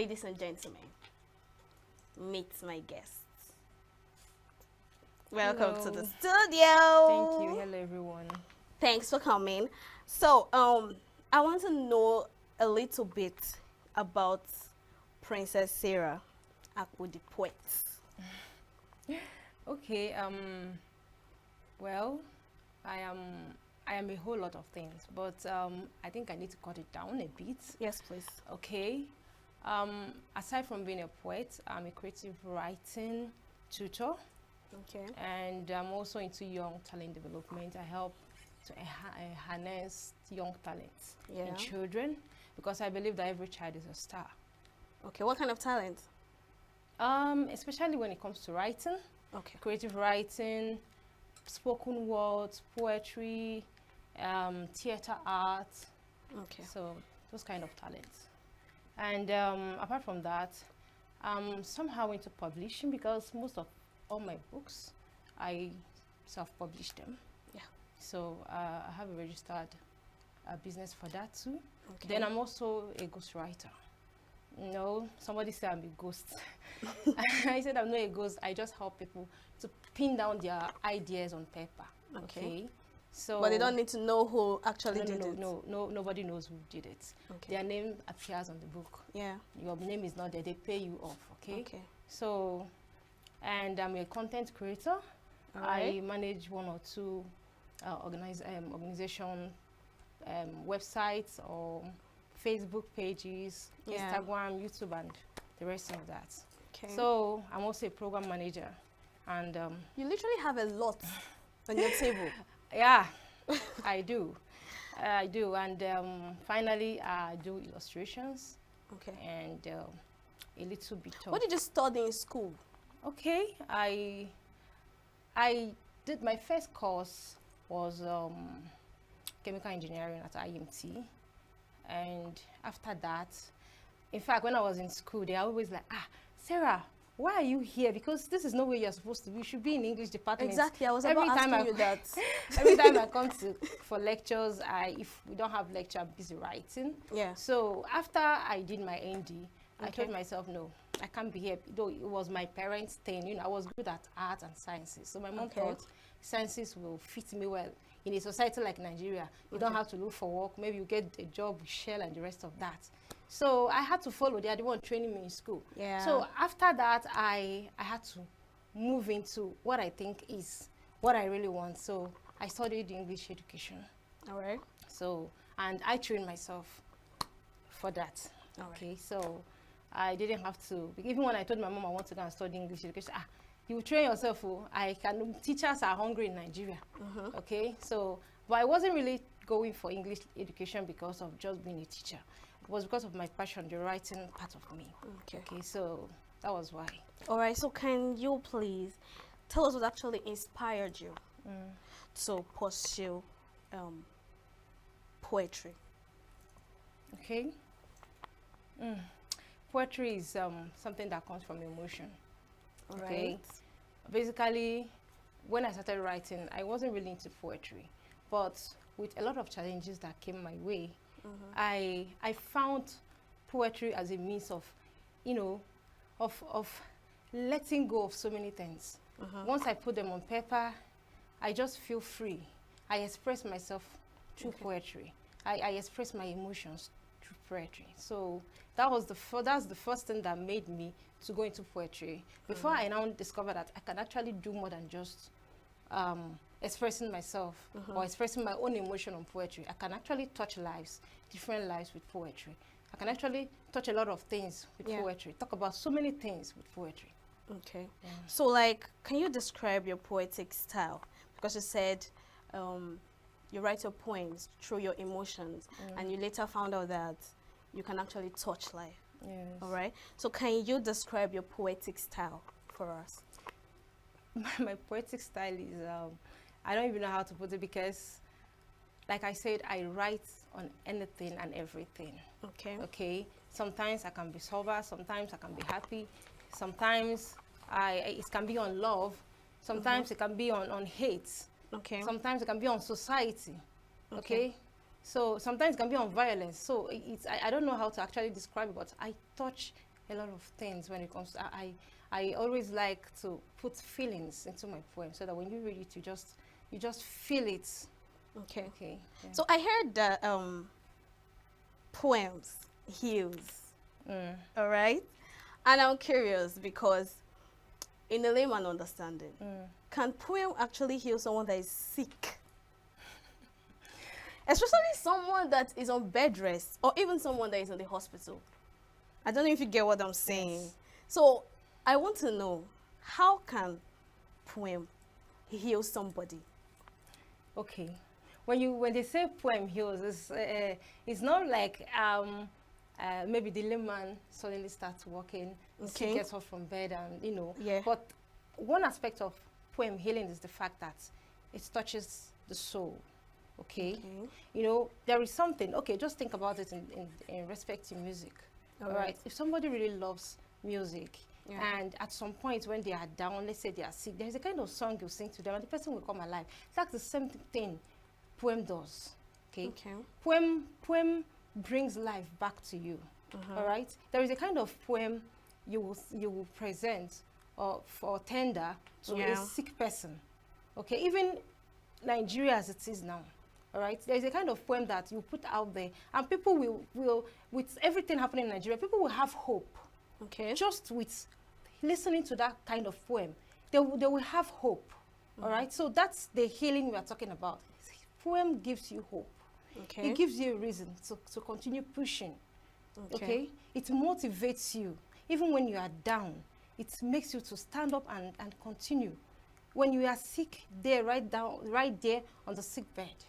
ladies and gentlemen, meet my guests. Welcome to the Hello. studio. Thank you. Hello, everyone. Thanks for coming. So, I want to know a little bit about Princess Sarah Akpu the poet. Okay. Well, I am. I am a whole lot of things, but I think I need to cut it down a bit. Yes, please. Okay. Aside from being a poet, I'm a creative writing tutor, Okay. and I'm also into young talent development. I help to harness young talents Yeah. in children because I believe that every child is a star. Okay. What kind of talent? Especially when it comes to writing, Okay. creative writing, spoken words, poetry, theater art, Okay. so those kind of talents. And apart from that, I'm somehow into publishing because most of all my books, I self-publish them. Yeah. So I have a registered business for that too. Okay. Then I'm also a ghostwriter. No, somebody said I'm a ghost. I said I'm not a ghost. I just help people to pin down their ideas on paper. Okay. So, But they don't need to know who actually no, no, did no, it. no, nobody knows who did it. Okay. Their name appears on the book. Yeah. Your name is not there. They pay you off. Okay. Okay. So, and I'm a content creator. All right. I manage one or two organization websites or Facebook pages, Yeah. Instagram, YouTube, and the rest of that. Okay. So I'm also a program manager, and you literally have a lot on your table. yeah, I do, and finally I do illustrations Okay. and a little bit of. What did you study in school? Okay, I did my first course was chemical engineering at IMT, and after that, in fact, when I was in school, they are always like, Sarah, why are you here? Because this is not where you're supposed to be. You should be in English department. Exactly, I was Every about time asking you that. Every time I come for lectures, if we don't have lecture, I'm busy writing. Yeah. So after I did my ND, I Okay. told myself, no, I can't be here. Though it was my parents' thing, I was good at art and sciences. So my mom Okay. thought sciences will fit me well. In a society like Nigeria, you don't Okay. have to look for work. Maybe you get a job with Shell and the rest of that. So I had to follow. They are the one training me in school. Yeah. So after that, I had to move into what I think is what I really want. So I studied English education. All right. So, and I trained myself for that. All right. Okay, so I didn't have to, even when I told my mom I want to go and study English education, you train yourself. Teachers are hungry in Nigeria. Okay, so, but I wasn't really going for English education because of just being a teacher. It was because of my passion, the writing part of me. Okay. Okay, so that was why. All right. So can you please tell us what actually inspired you to pursue poetry? Okay. Poetry is something that comes from emotion. All Okay. right. Basically, when I started writing, I wasn't really into poetry, but with a lot of challenges that came my way, I found poetry as a means of, of letting go of so many things. Once I put them on paper, I just feel free. I express myself through poetry. I express my emotions through poetry. So that's the first thing that made me to go into poetry. Before I now discovered that I can actually do more than just expressing myself or expressing my own emotion on poetry. I can actually touch lives, different lives with poetry. I can actually touch a lot of things with poetry, talk about so many things with poetry. Okay. Yeah. So, like, can you describe your poetic style? Because you said you write your poems through your emotions, and you later found out that you can actually touch life. Yes. All right. So, can you describe your poetic style for us? My poetic style is, I don't even know how to put it because, like I said, I write on anything and everything. Okay. Okay. Sometimes I can be sober, sometimes I can be happy, sometimes it can be on love, sometimes it can be on hate, Okay. sometimes it can be on society. Okay. So sometimes it can be on violence. So I don't know how to actually describe it, but I touch a lot of things when it comes to, I always like to put feelings into my poem so that when you read it, you just feel it. Okay. Okay. Yeah. So I heard that poems heals. All right. And I'm curious because in a layman understanding, can poem actually heal someone that is sick? Especially someone that is on bed rest or even someone that is in the hospital. I don't know if you get what I'm saying. Yes. So I want to know, how can poem heal somebody? Okay. When they say poem heals, it's not like maybe the layman suddenly starts walking, Okay. gets up from bed, and Yeah. But one aspect of poem healing is the fact that it touches the soul. Okay. There is something. Okay, just think about it in respect to music. All right. If somebody really loves music, and at some point when they are down, let's say they are sick, there's a kind of song you sing to them, and the person will come alive. That's the same thing poem does. Okay. Poem brings life back to you. All right. There is a kind of poem you will present or tender to a sick person. Okay. Even Nigeria as it is now. All right. There is a kind of poem that you put out there, and people will with everything happening in Nigeria, people will have hope. Okay. Just with listening to that kind of poem, they will have hope. All right. So that's the healing we are talking about. Poem gives you hope. Okay. It gives you a reason to continue pushing. Okay. It motivates you. Even when you are down, it makes you to stand up and continue. When you are sick, right there on the sick bed,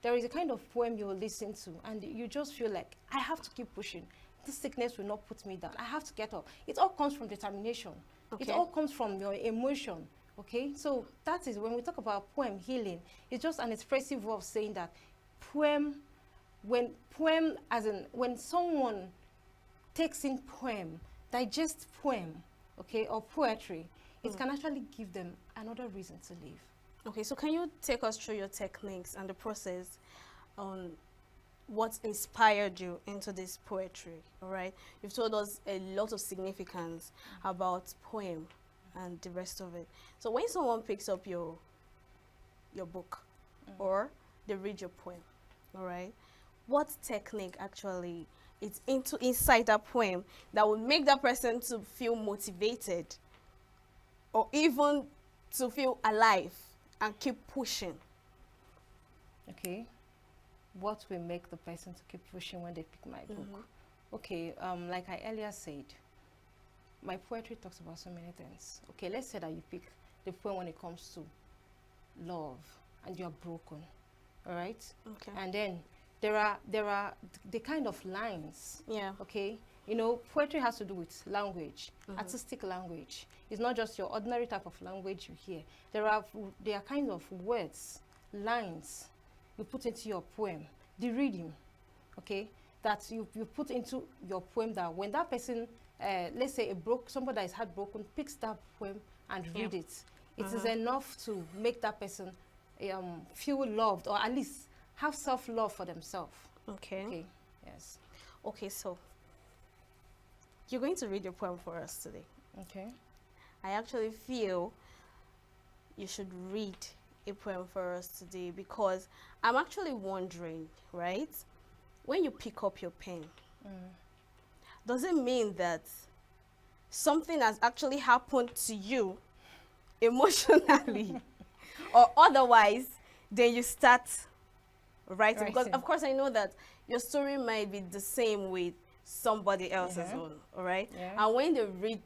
there is a kind of poem you will listen to, and you just feel like, I have to keep pushing. This sickness will not put me down. I have to get up. It all comes from determination. Okay. It all comes from your emotion. Okay, so that is when we talk about poem healing. It's just an expressive way of saying that when someone takes in poem, digests poem, okay, or poetry, it can actually give them another reason to live. Okay, so can you take us through your techniques and the process on what inspired you into this poetry? All right, you've told us a lot of significance about poem and the rest of it. So when someone picks up your book or they read your poem, all right, what technique actually is inside that poem that will make that person to feel motivated or even to feel alive and keep pushing? Okay, what will make the person to keep pushing when they pick my book? Okay, like I earlier said, my poetry talks about so many things. Okay, let's say that you pick the poem when it comes to love and you're broken, all right? Okay. And then there are the kind of lines. Yeah. Okay. Poetry has to do with language, artistic language. It's not just your ordinary type of language you hear. There are kinds of words, lines you put into your poem, the rhythm, okay, that you put into your poem, that when that person, let's say somebody that is heartbroken, picks that poem and read it, it is enough to make that person feel loved, or at least have self-love for themselves. Okay. Okay. Yes. Okay, so you're going to read your poem for us today. Okay. I actually feel you should read a poem for us today because I'm actually wondering, right? When you pick up your pen, does it mean that something has actually happened to you emotionally or otherwise, then you start writing? Because of course I know that your story might be the same with somebody else's own, all right? Yeah. And when they read,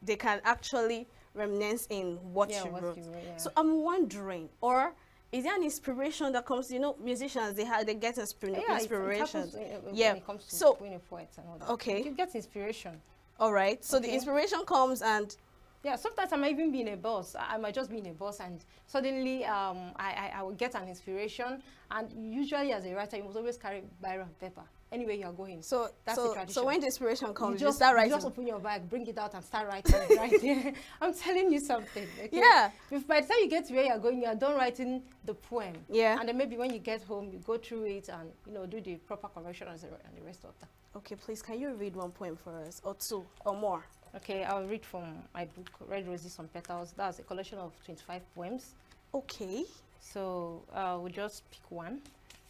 they can actually reminisce in what you wrote. So I'm wondering, or is there an inspiration that comes? Musicians, they get inspiration. When it comes to being a poet and all that. Okay. You get inspiration. All right. So the inspiration comes and. Yeah, sometimes I might even be in a bus. I might just be in a bus and suddenly I will get an inspiration. And usually as a writer, you must always carry biro and paper. anywhere you are going. So That's the tradition. So when the inspiration comes, you you start writing. just open your bag, bring it out, and start writing right there. I'm telling you something. Okay? Yeah. By the time you get to where you're going, you are done writing the poem. Yeah. And then maybe when you get home, you go through it and do the proper correction and the rest of that. Okay, please, can you read one poem for us, or two, or more? Okay, I'll read from my book, Red Roses on Petals. That's a collection of 25 poems. Okay. So we'll just pick one.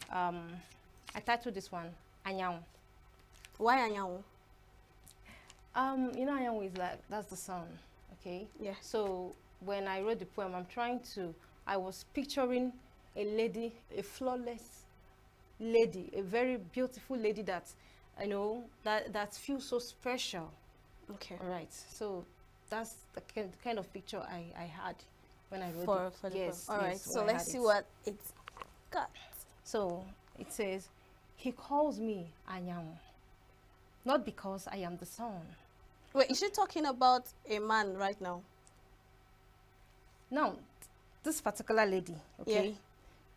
I titled this one, Anyang. Why Anyang? Anyang is like, that's the sun, okay? Yeah. So when I wrote the poem, I was picturing a lady, a flawless lady, a very beautiful lady that, that feels so special. Okay. All right. So that's the kind of picture I had when I wrote it. For the yes. poem. All right. Yes, So let's see what it's got. So it says, he calls me Anyang, not because I am the sun. Wait, is she talking about a man right now? Now, this particular lady, okay, Yeah.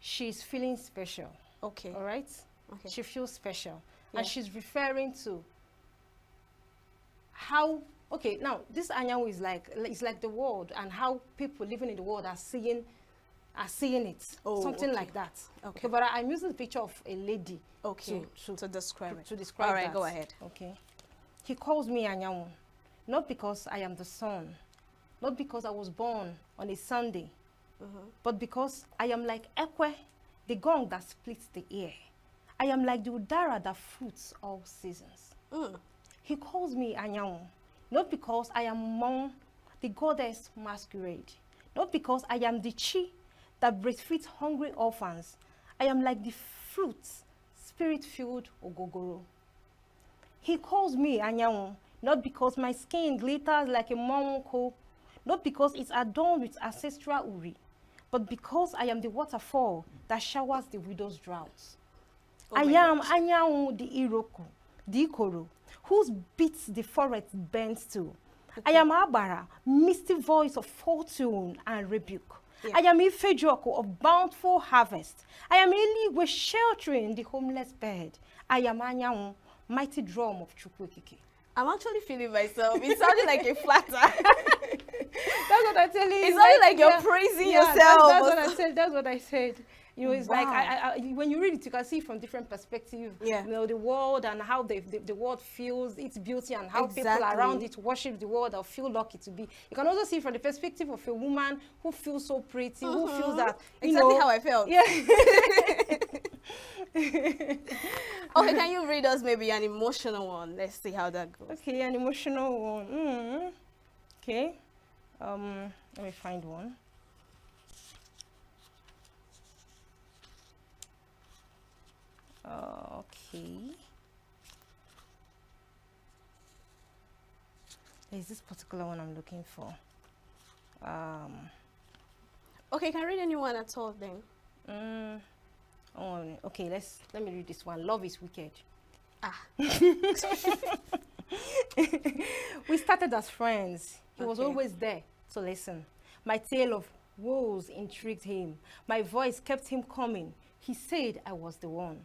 she's feeling special. Okay. All right. Okay. She feels special, Yeah. and she's referring to how. Okay, now this Anyang is like the world and how people living in the world are seeing it. Oh, something okay. like that. Okay. But I'm using the picture of a lady. Okay. To describe it. To describe All right, that. go ahead. Okay. He calls me Anyang, not because I am the sun, not because I was born on a Sunday, but because I am like Ekwe, the gong that splits the air. I am like the udara that fruits all seasons. He calls me Anyang, not because I am Mon, the goddess masquerade, not because I am the Chi that breastfeeds hungry orphans. I am like the fruits, spirit-filled Ogogoro. He calls me Anyang, not because my skin glitters like a monko, not because it's adorned with ancestral uri, but because I am the waterfall that showers the widow's droughts. I am Anyang the Iroku, the Ikoro, whose beats the forest bends to. Okay. I am Abara, misty voice of fortune and rebuke. Yeah. I am Ifejoko of bountiful harvest. I am Eligwe sheltering the homeless bed. I am Anyang, mighty drum of Chukwukiki. I'm actually feeling myself. It sounded like a flatter. That's what I tell you. It sounded like you're praising yourself. That's what I said. That's what I said. It's like when you read it, you can see from different perspectives. Yeah. The world and how the world feels its beauty and how people around it worship the world or feel lucky to be. You can also see from the perspective of a woman who feels so pretty, who feels that exactly how I felt. Yeah. Okay, can you read us maybe an emotional one? Let's see how that goes. Okay, an emotional one. Okay. Let me find one. Okay. There's this particular one I'm looking for. Okay, can I read anyone at all then? Okay, let me read this one. Love is wicked. We started as friends. He was always there to listen. My tale of woes intrigued him. My voice kept him coming. He said I was the one.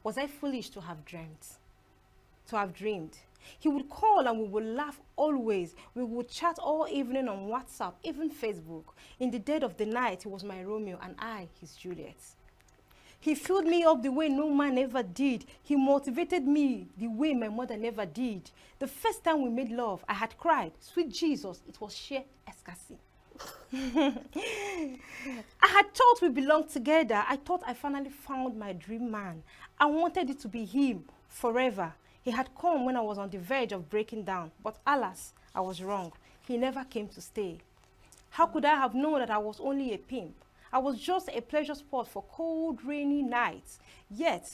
Was I foolish to have dreamed? He would call and we would laugh always. We would chat all evening on WhatsApp, even Facebook. In the dead of the night, he was my Romeo and I, his Juliet. He filled me up the way no man ever did. He motivated me the way my mother never did. The first time we made love, I had cried. Sweet Jesus, it was sheer ecstasy. I had thought we belonged together. I thought I finally found my dream man. I wanted it to be him forever. He had come when I was on the verge of breaking down, but alas, I was wrong. He never came to stay. How could I have known that I was only a pimp? I was just a pleasure spot for cold, rainy nights. Yet,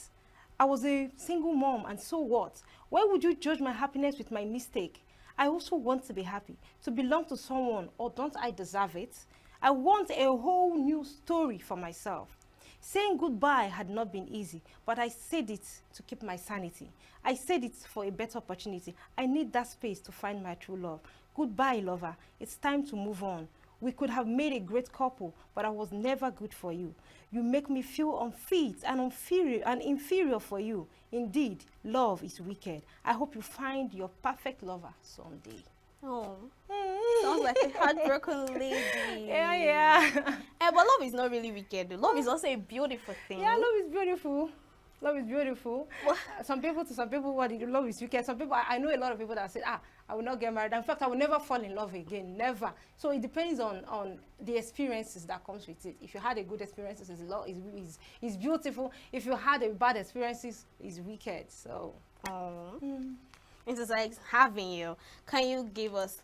I was a single mom, and so what? Why would you judge my happiness with my mistake? I also want to be happy, to belong to someone, or don't I deserve it? I want a whole new story for myself. Saying goodbye had not been easy, but I said it to keep my sanity. I said it for a better opportunity. I need that space to find my true love. Goodbye, lover. It's time to move on. We could have made a great couple, but I was never good for you. You make me feel unfit and inferior for you. Indeed, love is wicked. I hope you find your perfect lover someday. Oh, sounds like a heartbroken lady. Yeah. But love is not really wicked. Love is also a beautiful thing. Yeah, love is beautiful. Love is beautiful. Some people, love is wicked. Some people, I know a lot of people that said, I will not get married. In fact, I will never fall in love again. Never. So it depends on the experiences that comes with it. If you had a good experiences, it's beautiful. If you had a bad experiences, it's wicked. So. It's like having you. Can you give us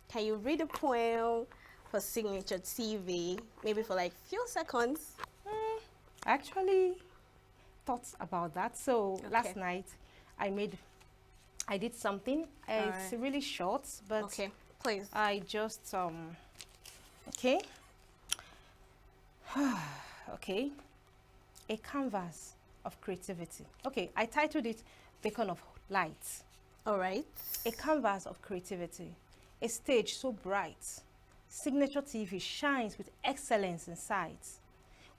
can you read a poem for Signature TV? Maybe for like few seconds. Actually thought about that. So Okay. last night I did something. It's really short, but Okay, please. I just okay. Okay. A canvas of creativity. Okay, I titled it Beacon of Light. All right. A canvas of creativity. A stage so bright. Signature TV shines with excellence in sight.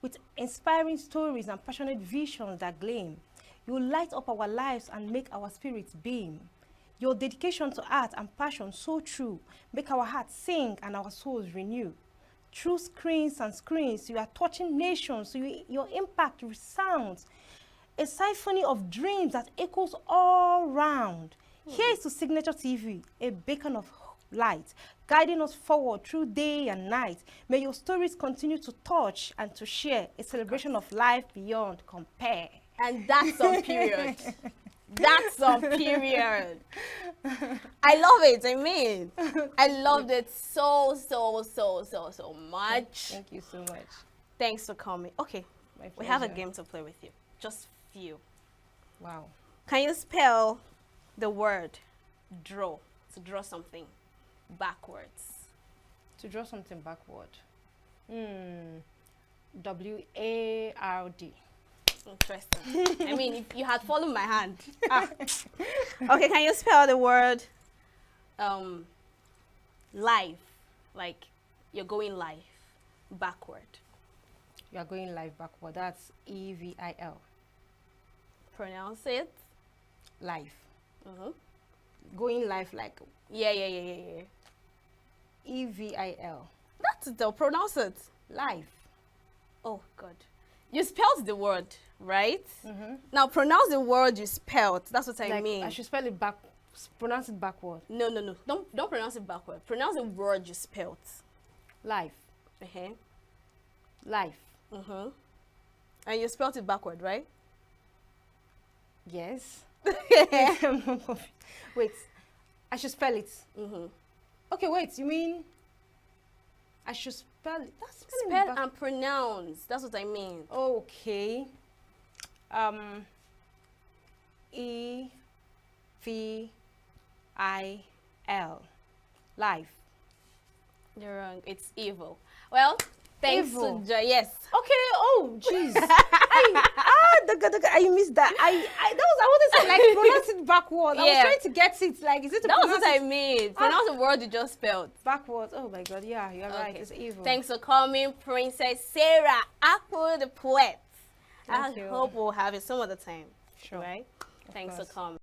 With inspiring stories and passionate visions that gleam, you light up our lives and make our spirits beam. Your dedication to art and passion so true, make our hearts sing and our souls renew. Through screens and screens, you are touching nations, so your impact resounds. A symphony of dreams that echoes all round. Here is to Signature TV, a beacon of light, guiding us forward through day and night. May your stories continue to touch and to share, a celebration of life beyond compare. And that's on period. That's on period. I love it. I mean, I loved it so much. Thank you so much. Thanks for coming. Okay, My we have a pleasure. game to play with you. Just few. Wow. Can you spell the word draw? To draw something backwards. To draw something backward. W-A-R-D. Interesting. I mean, if you had followed my hand. Okay, can you spell the word live? Like you're going live backward. You are going live backward. That's E-V-I-L. Pronounce it. Live. Mm-hmm. Going live like Yeah. E-V-I-L. That's it though. Pronounce it. Live. Oh, God. You spelled the word, right? Mm-hmm. Now pronounce the word you spelled. That's what I Like, mean. I should spell it back, pronounce it backward. No. Don't pronounce it backward. Pronounce the word you spelled. Live. Uh-huh. Live. Mm-hmm. And you spelled it backward, right? Yes. Wait. I should spell it. Mm-hmm. Okay, wait. You mean I should spell it? That's spelling Spell back- and pronounce. That's what I mean. Okay. E-V-I-L. Live. You're wrong. It's evil. Well, thanks Evil. to Joy. Yes. Okay. Oh, jeez. I missed that. I wanted to like pronounce it backward. I was Yeah. trying to get it. Like, is it to That was pronounce what I it mean. Pronounce the word you just spelled. backwards? Oh my God. Yeah, you're right. Okay. It's evil. Thanks for coming, Princess Sarah Akpu the poet. Thank I you. hope we'll have it some other time. Sure. Right? Of Thanks course. for coming.